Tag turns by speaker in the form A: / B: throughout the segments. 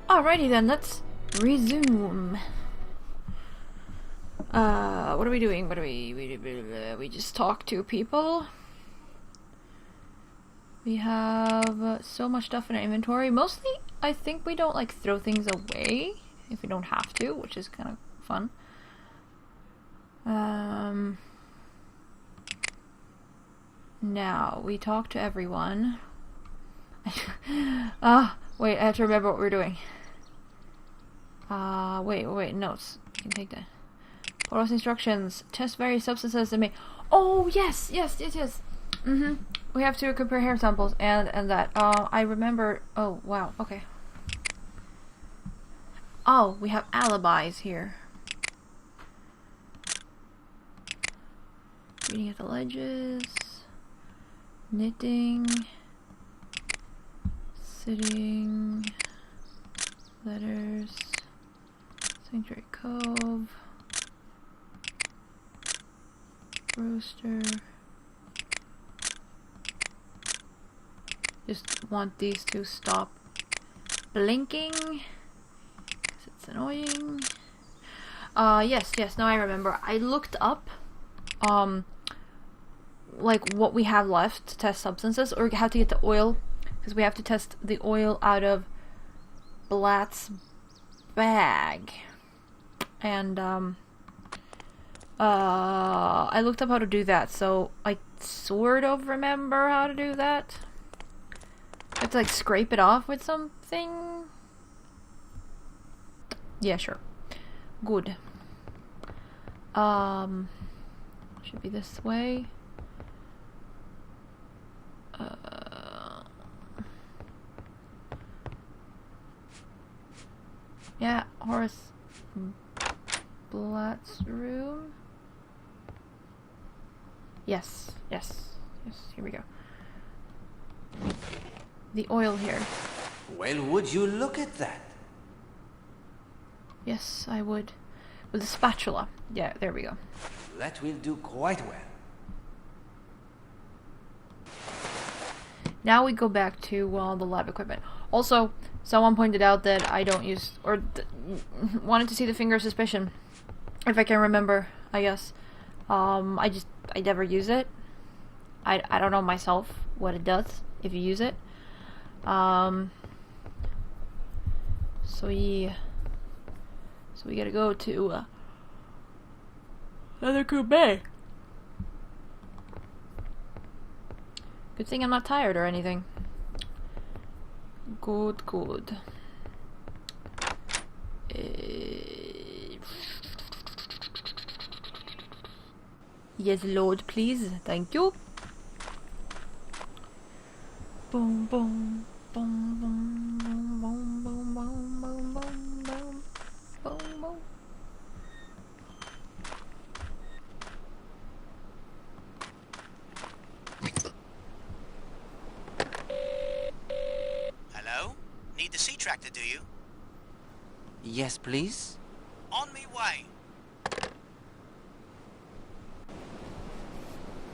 A: Alrighty then, let's resume. What are we doing? What are we just talk to people. We have so much stuff in our inventory. Mostly, I think we don't like throw things away if we don't have to, which is kind of fun. Now, we talk to everyone. Wait, I have to remember what we're doing. Wait, notes. You can take that. Follow instructions. Test various substances and make... Oh, yes! We have to compare hair samples and that. I remember... Oh, wow, okay. Oh, we have alibis here. Reading at the ledges. Knitting. Sitting. Letters. Sanctuary Cove. Roaster. Just want these to stop blinking because it's annoying. Yes, now I remember. I looked up like what we have left to test substances, or how to get the oil, because we have to test the oil out of Blatt's bag. And I looked up how to do that, so I sort of remember how to do that. I have to like scrape it off with something. Yeah, sure. Good. Should be this way. Yeah, Horace Blatt's room. Yes, here we go. The oil here.
B: Well, would you look at that?
A: Yes, I would. With a spatula. Yeah, there we go.
B: That will do quite well.
A: Now we go back to the lab equipment. Also, someone pointed out that I don't use, or wanted to see the finger of suspicion. If I can remember, I guess. I never use it. I don't know myself what it does if you use it. So we gotta go to another Bay. Good thing I'm not tired or anything. Good. Yes, load, please. Thank you. Boom, boom, boom, boom, boom, boom, boom, boom, boom, boom, boom, boom, boom.
C: Hello? Need the sea tractor, do you?
B: Yes, please.
C: On me way.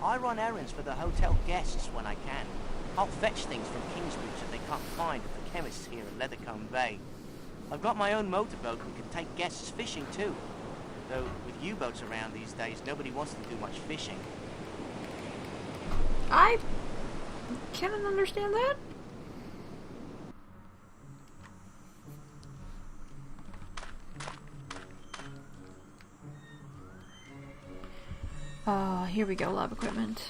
D: I run errands for the hotel guests when I can. I'll fetch things from Kingsbridge that they can't find at the chemists here in Leathercombe Bay. I've got my own motorboat and can take guests fishing too. Though with U-boats around these days, nobody wants to do much fishing.
A: I can't understand that. Here we go, lab equipment.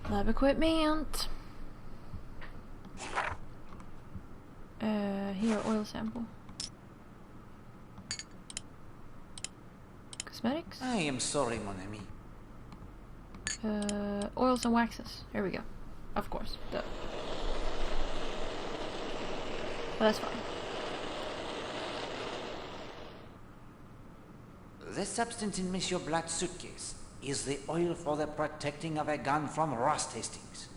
A: Lab equipment. Here, oil sample. Cosmetics?
B: I am sorry, mon ami.
A: Oils and waxes. There we go. Of course. Duh. Well, that's fine.
B: The substance in Monsieur Blatt's suitcase is the oil for the protecting of a gun from rust, Hastings.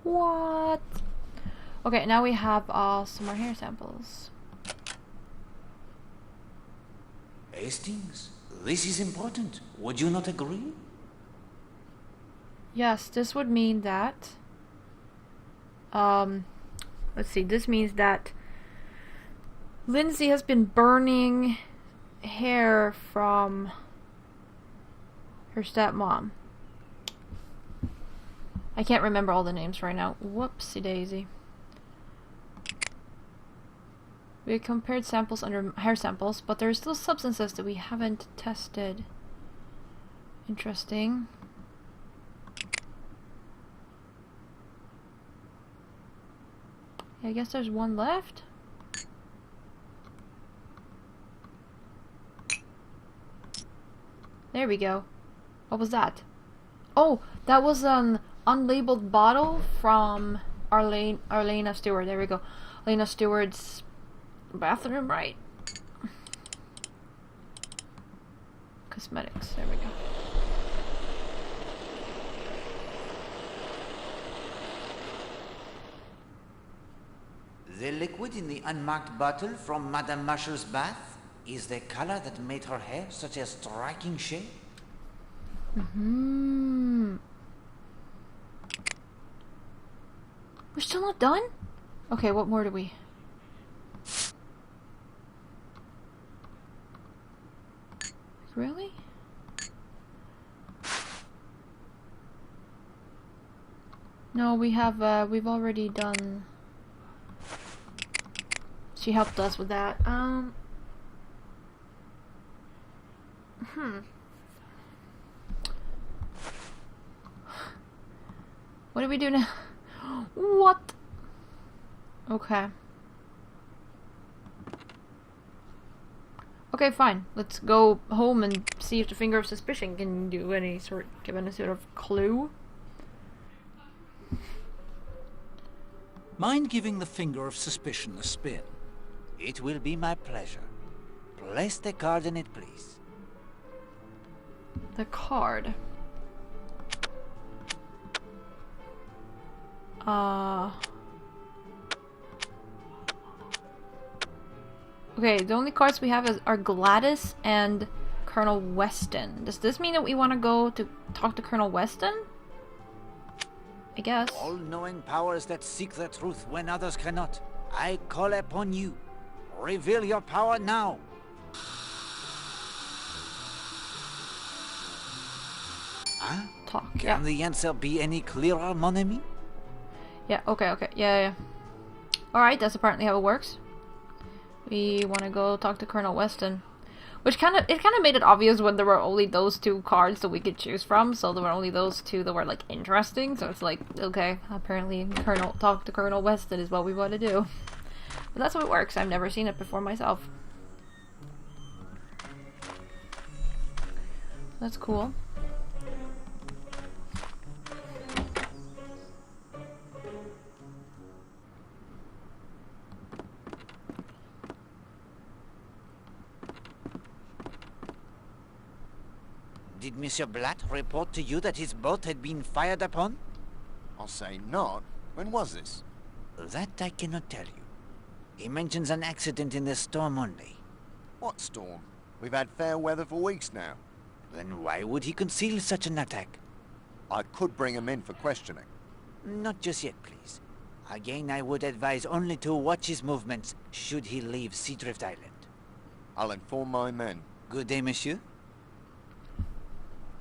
A: What? Okay, now we have some more hair samples.
B: Hastings, this is important. Would you not agree?
A: Yes, this would mean that... let's see, this means that Lindsay has been burning hair from her stepmom. I can't remember all the names right now. Whoopsie daisy. We compared samples under hair samples, but there are still substances that we haven't tested. Interesting. Yeah, I guess there's one left. There we go. What was that? Oh, that was an unlabeled bottle from Arlena Stewart. There we go. Arlena Stewart's bathroom, right? Cosmetics. There we go.
B: The liquid in the unmarked bottle from Madame Marshall's bath is the color that made her hair such a striking shade.
A: We're still not done? Okay, what more do we... Really? No, we have, we've already done... She helped us with that. What do we do now? What? Okay. Okay, fine. Let's go home and see if the finger of suspicion can do any sort, give any sort of clue.
E: Mind giving the finger of suspicion a spin?
B: It will be my pleasure. Place the card in it, please.
A: The card. Okay, the only cards we have are Gladys and Colonel Weston. Does this mean that we want to go to talk to Colonel Weston? I guess.
B: All-knowing powers that seek the truth when others cannot. I call upon you. Reveal your power now. Huh?
A: Talk,
B: Can
A: yeah.
B: the answer be any clearer, mon ami?
A: Yeah, okay, yeah. Alright, that's apparently how it works. We want to go talk to Colonel Weston. Which kind of made it obvious when there were only those two cards that we could choose from, so there were only those two that were, like, interesting, so it's like, okay, apparently talk to Colonel Weston is what we want to do. But that's how it works. I've never seen it before myself. That's cool.
B: Did Monsieur Blatt report to you that his boat had been fired upon?
F: I'll say not. When was this?
B: That I cannot tell you. He mentions an accident in the storm only.
F: What storm? We've had fair weather for weeks now.
B: Then why would he conceal such an attack?
F: I could bring him in for questioning.
B: Not just yet, please. Again, I would advise only to watch his movements should he leave Seadrift Island.
F: I'll inform my men.
B: Good day, monsieur.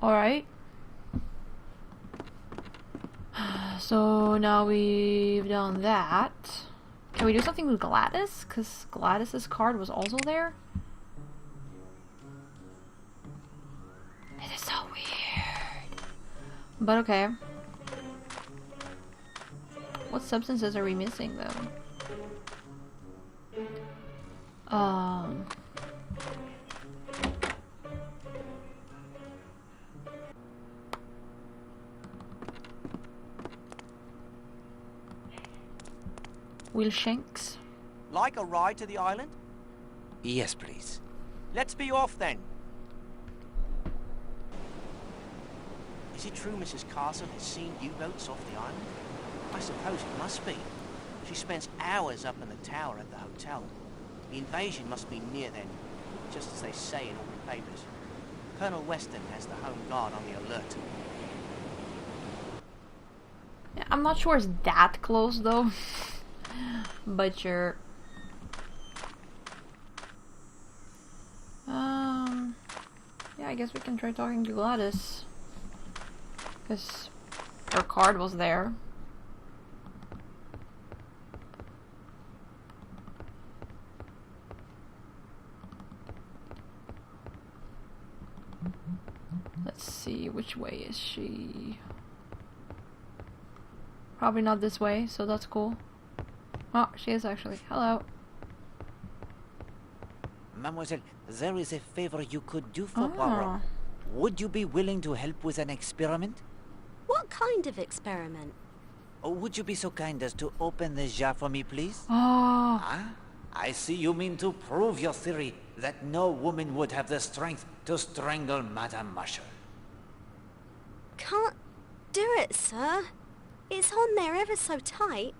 A: Alright. So now we've done that. Can we do something with Gladys? Because Gladys's card was also there? It is so weird. But okay. What substances are we missing though? Wilshanks.
D: Like a ride to the island?
B: Yes, please.
D: Let's be off then. Is it true Mrs. Carson has seen U-boats off the island? I suppose it must be. She spends hours up in the tower at the hotel. The invasion must be near then, just as they say in all the papers. Colonel Weston has the Home Guard on the alert.
A: Yeah, I'm not sure it's that close though. But sure. Yeah, I guess we can try talking to Gladys. Because her card was there. Let's see, which way is she? Probably not this way, so that's cool. Oh, she is actually. Hello.
B: Mademoiselle, there is a favor you could do for Poirot. Would you be willing to help with an experiment?
G: What kind of experiment?
B: Oh, would you be so kind as to open the jar for me, please?
A: Oh.
B: Ah, I see you mean to prove your theory that no woman would have the strength to strangle Madame Marshall.
G: Can't do it, sir. It's on there ever so tight.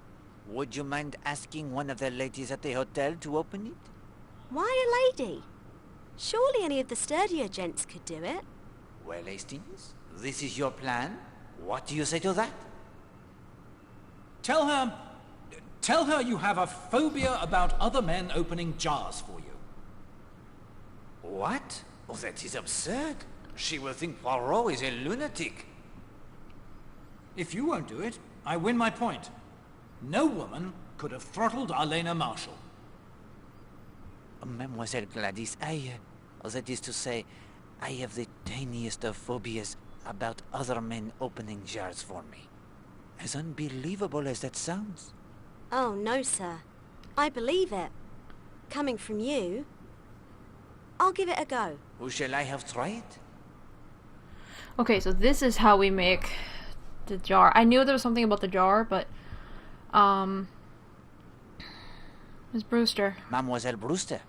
B: Would you mind asking one of the ladies at the hotel to open it?
G: Why a lady? Surely any of the sturdier gents could do it.
B: Well, Hastings, this is your plan. What do you say to that?
E: Tell her you have a phobia about other men opening jars for you.
B: What? Oh, that is absurd. She will think Poirot is a lunatic.
E: If you won't do it, I win my point. No woman could have throttled Arlena Marshall.
B: Mademoiselle Gladys, that is to say, I have the tiniest of phobias about other men opening jars for me. As unbelievable as that sounds.
G: Oh, no, sir. I believe it. Coming from you, I'll give it a go.
B: Who shall I have tried?
A: Okay, so this is how we make the jar. I knew there was something about the jar, but Miss Brewster.
B: Mademoiselle Brewster.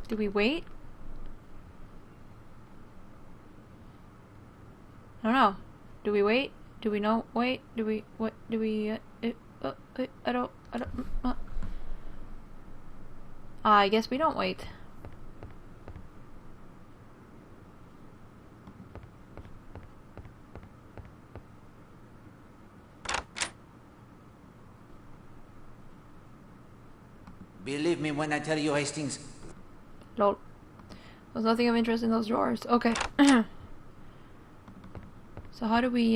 A: Do we wait? I don't know. Do we wait? Do we not wait? Do we what? Do we? I don't. I guess we don't wait.
B: Believe me when I tell you, Hastings.
A: Lol. There's nothing of interest in those drawers. Okay. So how do we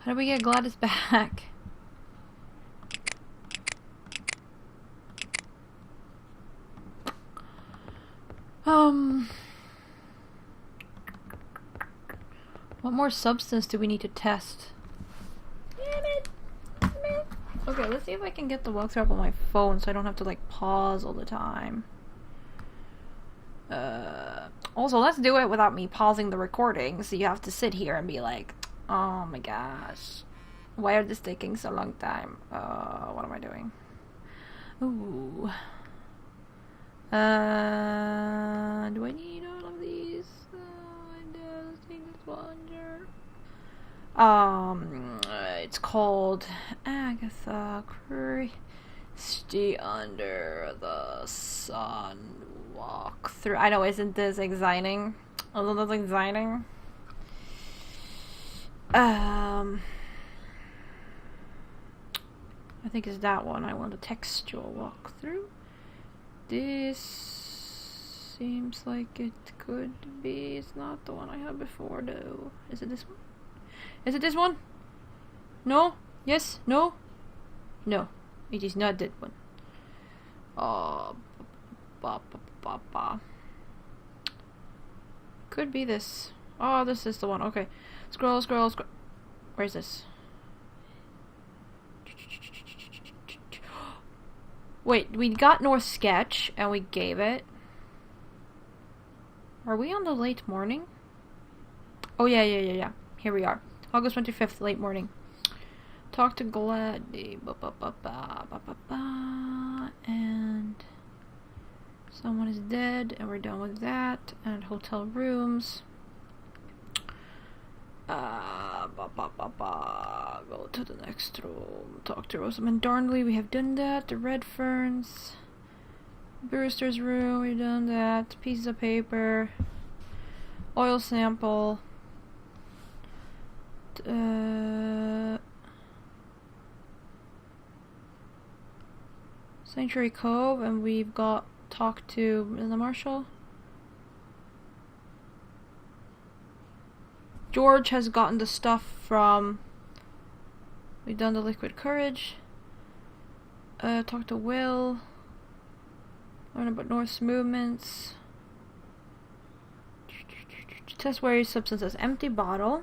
A: get Gladys back? What more substance do we need to test? Damn it. Okay, let's see if I can get the walkthrough up on my phone so I don't have to like pause all the time. Also, let's do it without me pausing the recording, so you have to sit here and be like, oh my gosh, why are this taking so long time? What am I doing? Ooh. Do I need all of these? I just take this plunger. It's called Agatha Christie Under the Sun walk through. I know, isn't this exciting? A little bit exciting. I think it's that one. I want a textual walkthrough. This seems like it could be. It's not the one I had before, though. Is it this one? Is it this one? No? Yes? No? No. It is not that one. Could be this. Oh, this is the one. Okay. Scroll. Where is this? Wait, we got North Sketch and we gave it. Are we on the late morning? Oh, yeah. Here we are. August 25th, late morning. Talk to Gladys. And someone is dead, and we're done with that. And hotel rooms. Go to the next room. Talk to Rosamund Darnley. We have done that. The Red Ferns. Brewster's room. We've done that. Pieces of paper. Oil sample. Sanctuary Cove, and we've got talk to the Marshal. George has gotten the stuff from. We've done the Liquid Courage. Talk to Will. Learn about North's movements. Test various substances. Empty bottle.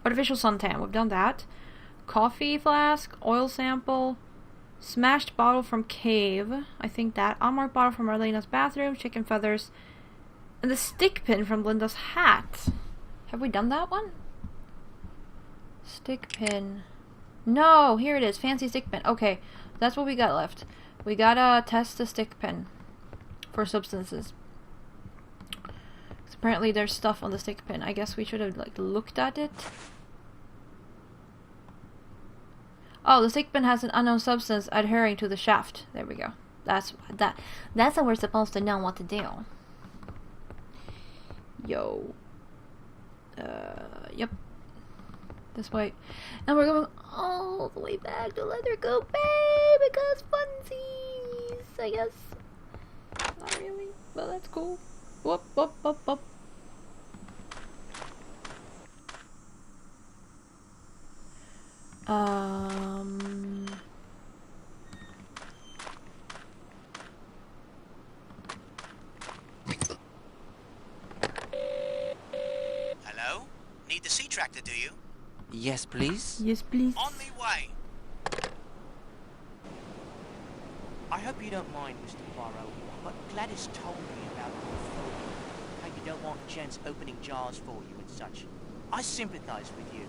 A: Artificial suntan. We've done that. Coffee flask. Oil sample. Smashed bottle from cave. I think that. Unmarked bottle from Marlena's bathroom. Chicken feathers. And the stick pin from Linda's hat. Have we done that one? Stick pin. No, here it is. Fancy stick pin. Okay, that's what we got left. We gotta test the stick pin for substances. 'Cause apparently there's stuff on the stick pin. I guess we should have like looked at it. Oh, the stick pin has an unknown substance adhering to the shaft. There we go. That's how we're supposed to know what to do. Yo. Yep. This way. And we're going all the way back to Leather Cove Bay because funsies, I guess. Not really. Well, that's cool. Whoop, whoop, whoop, whoop.
C: Hello? Need the sea tractor, do you?
B: Yes, please?
A: Yes, please.
C: On me way.
D: I hope you don't mind, Mr. Poirot, but Gladys told me about your phobia. How you don't want gents opening jars for you and such. I sympathize with you.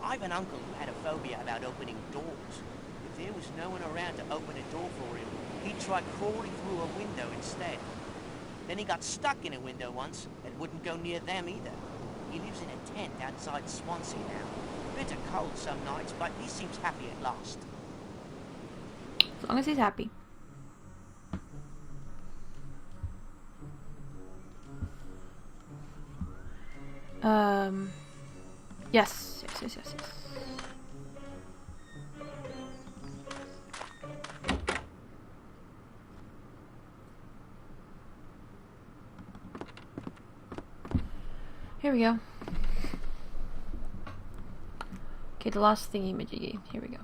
D: I've an uncle who had a phobia about opening doors. If there was no one around to open a door for him, he'd try crawling through a window instead. Then he got stuck in a window once and wouldn't go near them either. He lives in a tent outside Swansea now. Bitter cold some nights, but he seems happy at last.
A: As long as he's happy. Yes. Here we go. Okay, the last thingy majiggy. Here we go.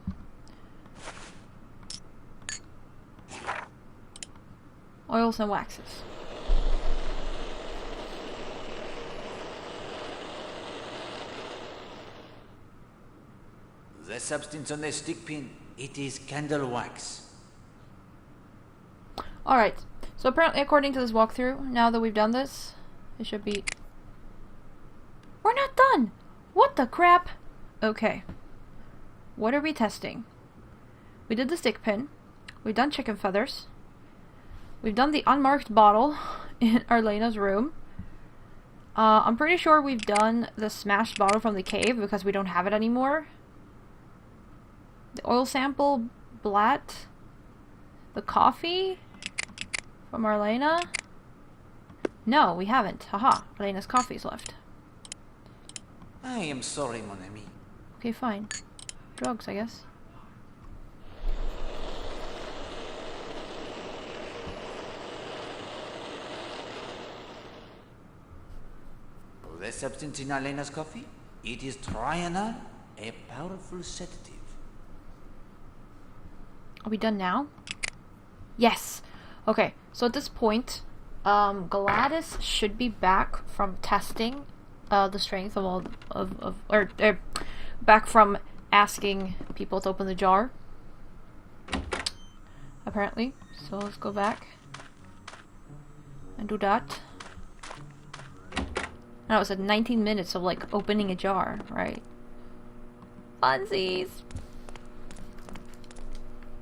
A: Oils and waxes.
B: The substance on the stick pin, it is candle wax.
A: Alright, so apparently according to this walkthrough, now that we've done this, it should be... We're not done! What the crap? Okay. What are we testing? We did the stick pin. We've done chicken feathers. We've done the unmarked bottle in Arlena's room. I'm pretty sure we've done the smashed bottle from the cave because we don't have it anymore. The oil sample, Blatt. The coffee from Arlena. No, we haven't. Haha, Arlena's coffee's left.
B: I am sorry, mon ami.
A: Okay, fine. Drugs, I guess.
B: The substance in Elena's coffee, it is trianal, a powerful sedative.
A: Are we done now? Yes. Okay, so at this point, Gladys should be back from testing the strength of all or back from asking people to open the jar. Apparently. So let's go back and do that. Now it's at 19 minutes of like opening a jar, right? Funsies.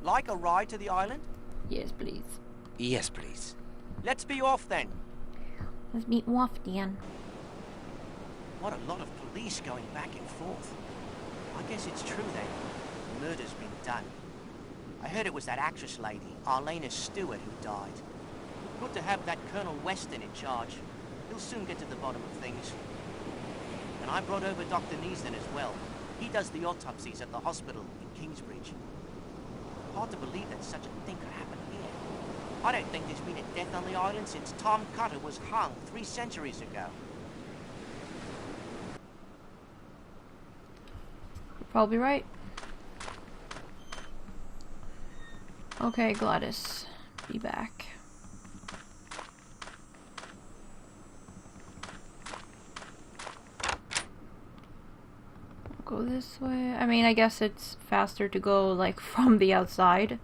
D: Like a ride to the island?
A: Yes, please.
B: Yes, please.
D: Let's be off then.
A: Let's meet off, Dan.
D: What a lot of police going back and forth. I guess it's true then. Murder's been done. I heard it was that actress lady, Arlena Stewart, who died. Good to have that Colonel Weston in charge. He'll soon get to the bottom of things. And I brought over Dr. Neasden as well. He does the autopsies at the hospital in Kingsbridge. Hard to believe that such a thing could happen here. I don't think there's been a death on the island since Tom Cutter was hung 3 centuries ago.
A: You're probably right. Okay, Gladys. Be back. Go this way. I mean, I guess it's faster to go like from the outside,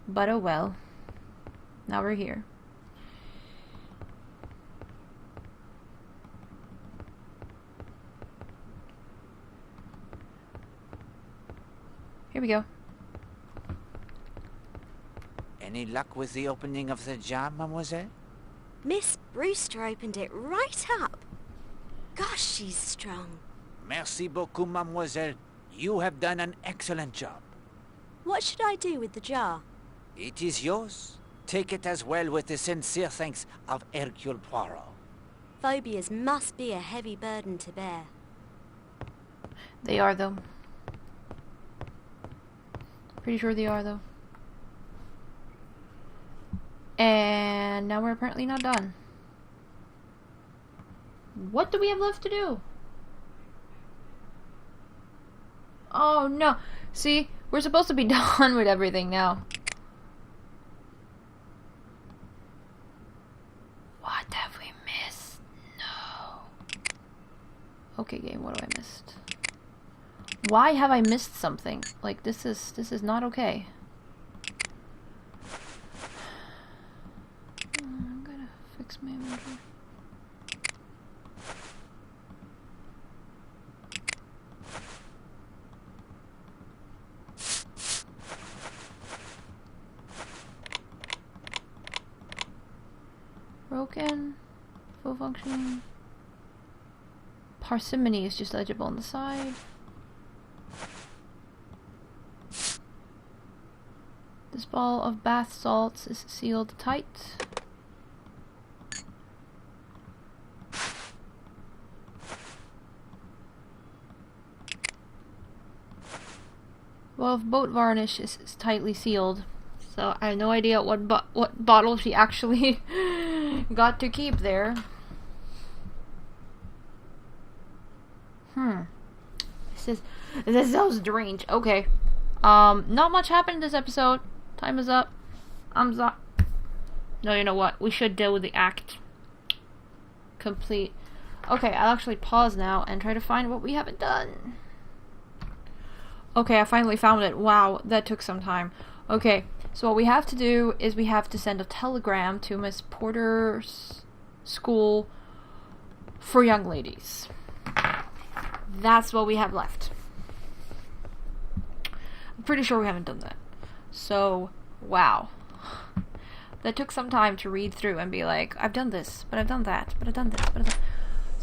A: but oh well. Now we're here. Here we go.
B: Any luck with the opening of the jar, mademoiselle?
G: Miss Brewster opened it right up. Gosh, she's strong.
B: Merci beaucoup, mademoiselle. You have done an excellent job.
G: What should I do with the jar?
B: It is yours. Take it as well with the sincere thanks of Hercule Poirot.
G: Phobias must be a heavy burden to bear.
A: They are, though. Pretty sure they are, though. And now we're apparently not done. What do we have left to do? Oh no. See, we're supposed to be done with everything now. What have we missed? No. Okay, game, what have I missed? Why have I missed something? Like, this is not okay. I'm gonna fix my inventory. Broken. Full functioning. Parsimony is just legible on the side. This ball of bath salts is sealed tight. Well, if boat varnish is tightly sealed, so I have no idea what bottle she actually got to keep there. This is so strange. Okay. Not much happened this episode. Time is up. No, you know what? We should deal with the act. Complete. Okay, I'll actually pause now and try to find what we haven't done. Okay, I finally found it. Wow, that took some time. Okay, so what we have to do is we have to send a telegram to Miss Porter's school for young ladies. That's what we have left. I'm pretty sure we haven't done that. So, wow. That took some time to read through and be like, I've done this, but I've done that, but I've done this, but I've done...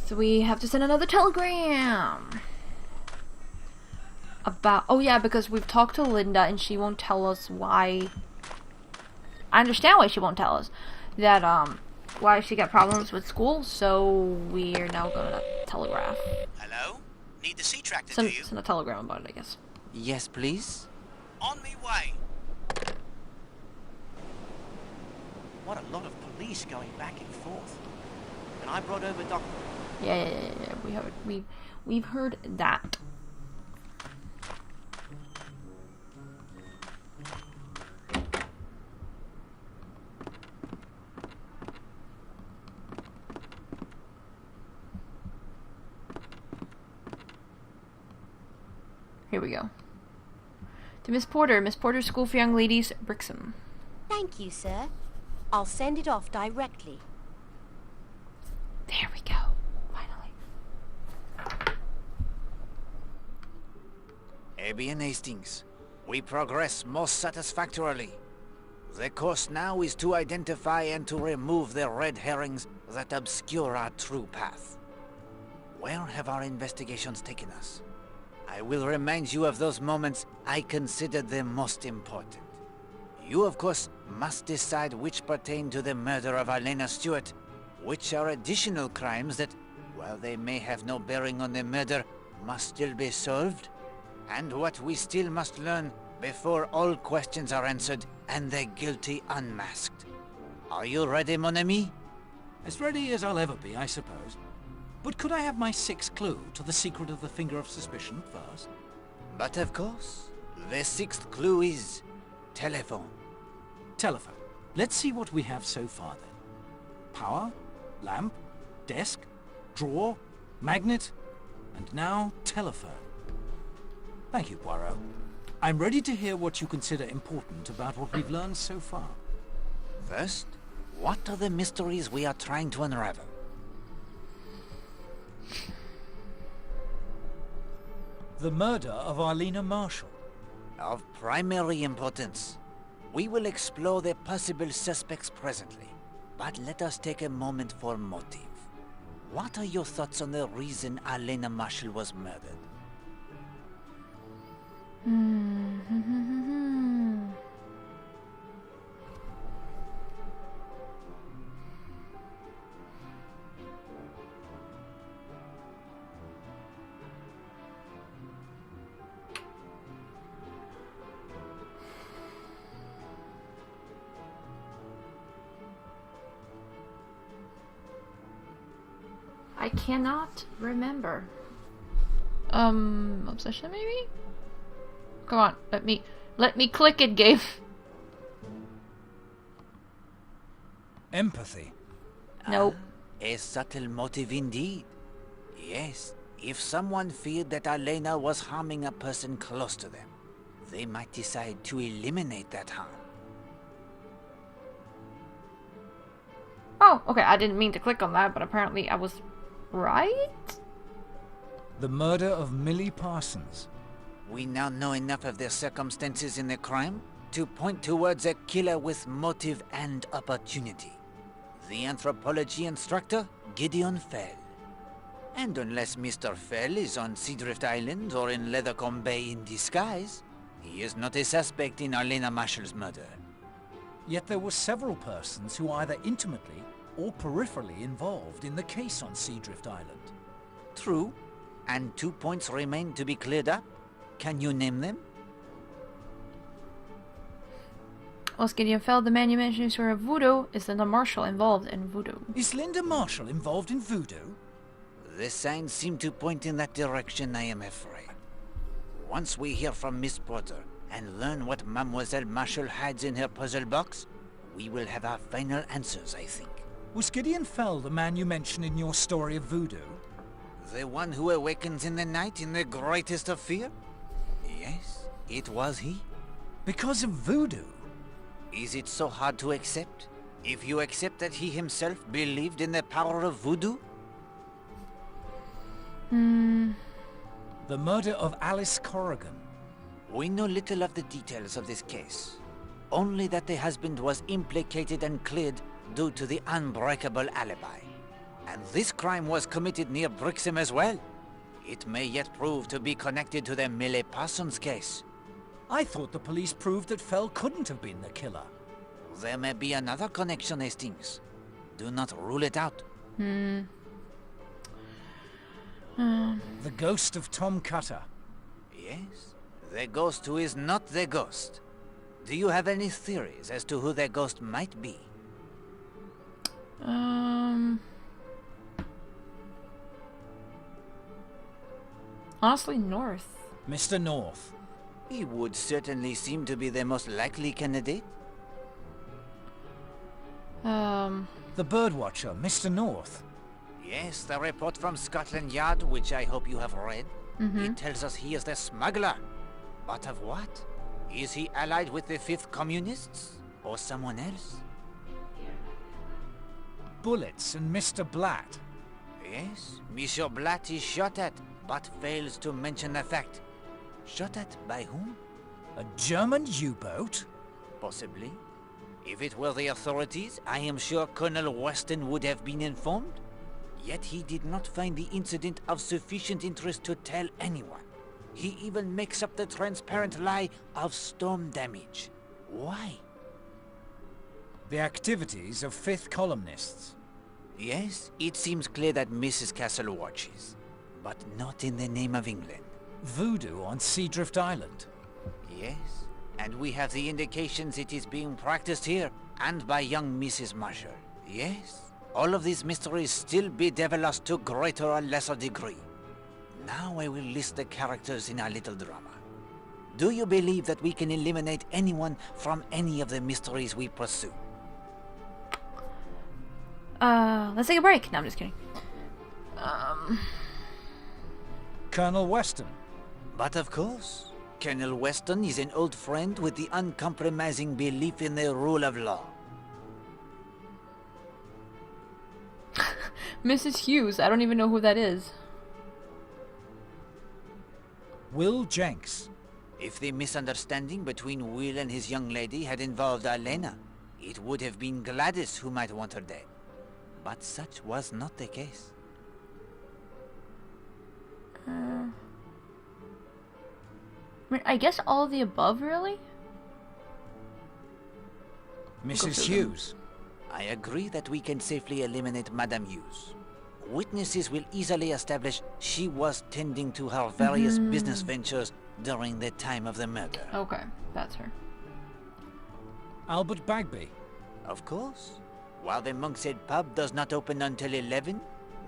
A: So we have to send another telegram. About... Oh yeah, because we've talked to Linda and she won't tell us why... I understand why she won't tell us. That, why she got problems with school, so we're now gonna telegraph.
C: Hello? Need the sea tractor, do you?
A: Send a telegram about it, I guess.
B: Yes, please?
C: On me way.
D: What a lot of police going back and forth. And I brought over Dr.
A: Yeah. We've heard that. Here we go. To Miss Porter's School for Young Ladies, Brixham.
G: Thank you, sir. I'll send it off directly.
A: There we go. Finally.
B: Abby and Hastings, we progress most satisfactorily. The course now is to identify and to remove the red herrings that obscure our true path. Where have our investigations taken us? I will remind you of those moments I consider the most important. You, of course, must decide which pertain to the murder of Elena Stewart, which are additional crimes that, while they may have no bearing on the murder, must still be solved, and what we still must learn before all questions are answered and the guilty unmasked. Are you ready, mon ami?
E: As ready as I'll ever be, I suppose. But could I have my sixth clue to the secret of the Finger of Suspicion first?
B: But of course, the sixth clue is telephone.
E: Telephone. Let's see what we have so far then. Power, lamp, desk, drawer, magnet, and now telephone. Thank you, Poirot. I'm ready to hear what you consider important about what we've learned so far.
B: First, what are the mysteries we are trying to unravel?
E: The murder of Arlena Marshall.
B: Of primary importance. We will explore the possible suspects presently, but let us take a moment for motive. What are your thoughts on the reason Arlena Marshall was murdered?
A: I cannot remember. Obsession maybe? Come on, let me click it, game.
E: Empathy.
A: Nope.
B: A subtle motive indeed. Yes, if someone feared that Elena was harming a person close to them, they might decide to eliminate that harm.
A: Oh, okay, I didn't mean to click on that, but apparently I was right?
E: The murder of Millie Parsons.
B: We now know enough of the circumstances in the crime to point towards a killer with motive and opportunity. The anthropology instructor, Gideon Fell. And unless Mr. Fell is on Seadrift Island or in Leathercombe Bay in disguise, he is not a suspect in Arlena Marshall's murder.
E: Yet there were several persons who either intimately or peripherally involved in the case on Seadrift Island.
B: True, and 2 points remain to be cleared up. Can you name them?
A: Was Gideon Fell the man you mentioned in story of voodoo? Is Linda Marshall involved in voodoo?
E: Is Linda Marshall involved in voodoo?
B: The signs seem to point in that direction, I am afraid. Once we hear from Miss Porter and learn what Mademoiselle Marshall hides in her puzzle box, we will have our final answers, I think.
E: Was Gideon Fell the man you mentioned in your story of voodoo?
B: The one who awakens in the night in the greatest of fear? Yes, it was he.
E: Because of voodoo?
B: Is it so hard to accept? If you accept that he himself believed in the power of voodoo?
E: The murder of Alice Corrigan.
B: We know little of the details of this case. Only that the husband was implicated and cleared due to the unbreakable alibi. And this crime was committed near Brixham as well. It may yet prove to be connected to the Millie Parsons case.
E: I thought the police proved that Fell couldn't have been the killer.
B: There may be another connection, Hastings. Do not rule it out.
E: The ghost of Tom Cutter.
B: Yes, the ghost who is not the ghost. Do you have any theories as to who the ghost might be?
A: Honestly, North.
E: Mr. North.
B: He would certainly seem to be the most likely candidate.
E: The birdwatcher, Mr. North.
B: Yes, the report from Scotland Yard, which I hope you have read. It tells us he is the smuggler. But of what? Is he allied with the 5th Communists? Or someone else?
E: Bullets and Mr. Blatt.
B: Yes, Monsieur Blatt is shot at, but fails to mention the fact. Shot at by whom?
E: A German U-boat?
B: Possibly. If it were the authorities, I am sure Colonel Weston would have been informed. Yet he did not find the incident of sufficient interest to tell anyone. He even makes up the transparent lie of storm damage. Why?
E: The activities of fifth columnists.
B: Yes, it seems clear that Mrs. Castle watches, but not in the name of England.
E: Voodoo on Seadrift Island.
B: Yes, and we have the indications it is being practiced here, and by young Mrs. Marshall. Yes, all of these mysteries still bedevil us to greater or lesser degree. Now I will list the characters in our little drama. Do you believe that we can eliminate anyone from any of the mysteries we pursue?
A: Let's take a break. No, I'm just kidding.
E: Colonel Weston.
B: But of course, Colonel Weston is an old friend with the uncompromising belief in the rule of law.
A: Mrs. Hughes. I don't even know who that is.
E: Will Jenks.
B: If the misunderstanding between Will and his young lady had involved Elena, it would have been Gladys who might want her dead. But such was not the case.
A: I mean, I guess all of the above, really?
E: Mrs. Hughes.
B: I agree that we can safely eliminate Madame Hughes. Witnesses will easily establish she was tending to her various business ventures during the time of the murder.
A: Okay, that's her.
E: Albert Bagby.
B: Of course. While the Monk's Head pub does not open until 11,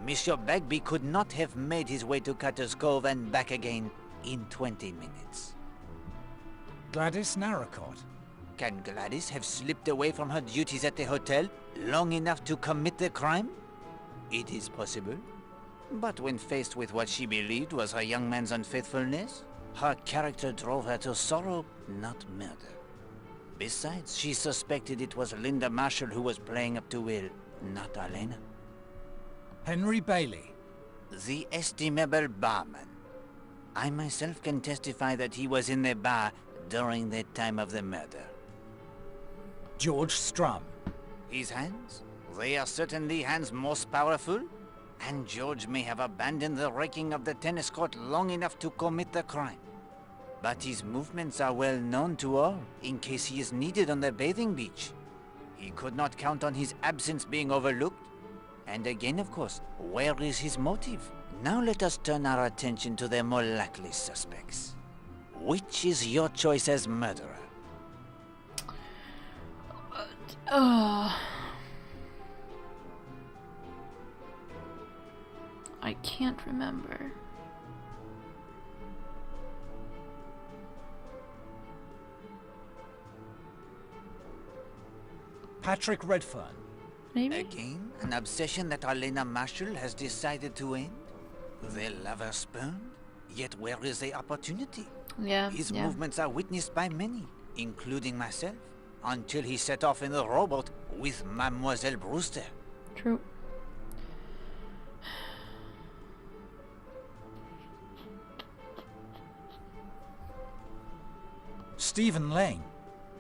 B: Monsieur Bagby could not have made his way to Cutter's Cove and back again in 20 minutes.
E: Gladys Narracott.
B: Can Gladys have slipped away from her duties at the hotel long enough to commit the crime? It is possible. But when faced with what she believed was her young man's unfaithfulness, her character drove her to sorrow, not murder. Besides, she suspected it was Linda Marshall who was playing up to Will, not Elena.
E: Henry Bailey.
B: The estimable barman. I myself can testify that he was in the bar during the time of the murder.
E: George Strum.
B: His hands? They are certainly hands most powerful, and George may have abandoned the raking of the tennis court long enough to commit the crime. But his movements are well known to all, in case he is needed on the bathing beach. He could not count on his absence being overlooked. And again, of course, where is his motive? Now let us turn our attention to the more likely suspects. Which is your choice as murderer?
A: I can't remember.
E: Patrick Redfern.
A: Maybe?
B: Again, an obsession that Elena Marshall has decided to end? The lover spurned? Yet where is the opportunity?
A: Yeah,
B: His
A: yeah.
B: movements are witnessed by many, including myself, until he set off in the rowboat with Mademoiselle Brewster.
A: True.
E: Stephen Lane.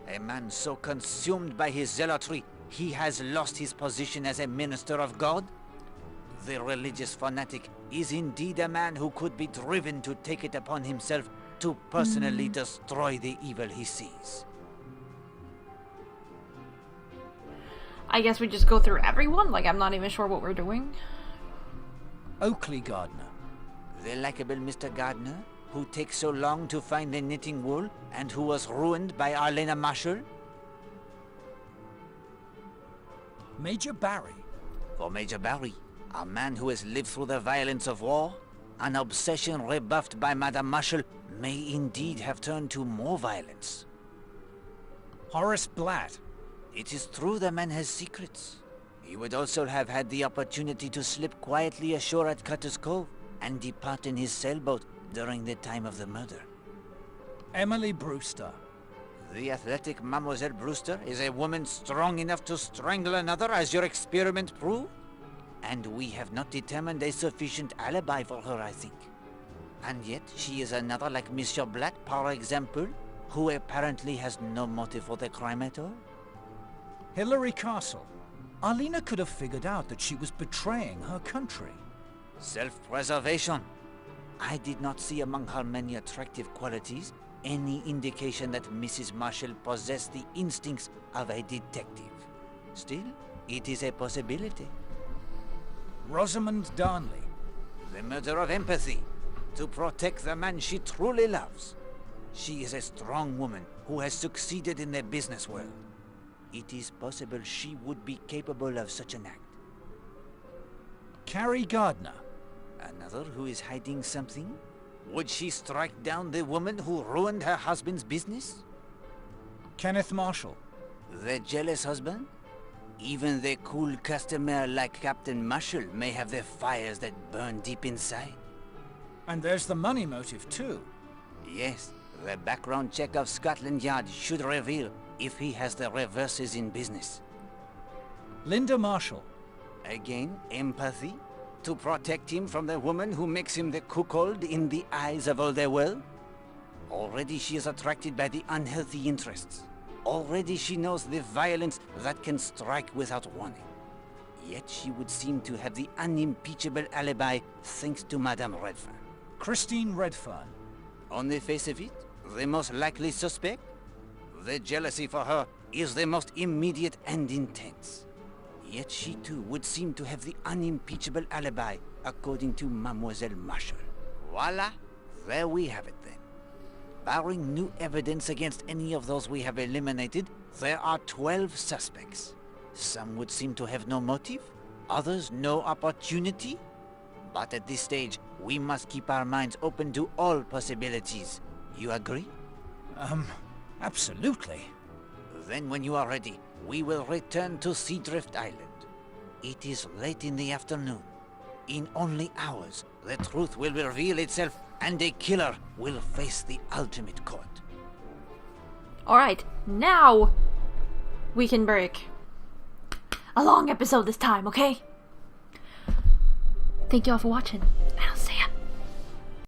B: A man so consumed by his zealotry, he has lost his position as a minister of God? The religious fanatic is indeed a man who could be driven to take it upon himself to personally destroy the evil he sees.
A: I guess we just go through everyone? Like, I'm not even sure what we're doing.
E: Oakley Gardner.
B: The likable Mr. Gardner, who takes so long to find the knitting wool and who was ruined by Elena Marshall?
E: Major Barry.
B: For Major Barry, a man who has lived through the violence of war, an obsession rebuffed by Madame Marshall may indeed have turned to more violence.
E: Horace Blatt.
B: It is true the man has secrets. He would also have had the opportunity to slip quietly ashore at Cutter's Cove and depart in his sailboat during the time of the murder.
E: Emily Brewster.
B: The athletic Mademoiselle Brewster is a woman strong enough to strangle another, as your experiment proved? And we have not determined a sufficient alibi for her, I think. And yet, she is another like Monsieur Blatt, par example, who apparently has no motive for the crime at all.
E: Hilary Castle. Alina could have figured out that she was betraying her country.
B: Self-preservation. I did not see among her many attractive qualities any indication that Mrs. Marshall possessed the instincts of a detective. Still, it is a possibility.
E: Rosamund Darnley.
B: The murder of empathy, to protect the man she truly loves. She is a strong woman who has succeeded in the business world. It is possible she would be capable of such an act.
E: Carrie Gardner.
B: Another who is hiding something? Would she strike down the woman who ruined her husband's business?
E: Kenneth Marshall.
B: The jealous husband? Even the cool customer like Captain Marshall may have the fires that burn deep inside.
E: And there's the money motive too.
B: Yes, the background check of Scotland Yard should reveal if he has the reverses in business.
E: Linda Marshall.
B: Again, empathy? To protect him from the woman who makes him the cuckold in the eyes of all the world? Already she is attracted by the unhealthy interests. Already she knows the violence that can strike without warning. Yet she would seem to have the unimpeachable alibi thanks to Madame Redfern.
E: Christine Redfern.
B: On the face of it, the most likely suspect? The jealousy for her is the most immediate and intense. Yet she too would seem to have the unimpeachable alibi, according to Mademoiselle Marshall. Voila! There we have it then. Barring new evidence against any of those we have eliminated, there are 12 suspects. Some would seem to have no motive, others no opportunity. But at this stage, we must keep our minds open to all possibilities. You agree?
E: Absolutely.
B: Then when you are ready, we will return to Seadrift Island. It is late in the afternoon. In only hours, the truth will reveal itself and a killer will face the ultimate court.
A: Alright, now we can break. A long episode this time, okay? Thank you all for watching.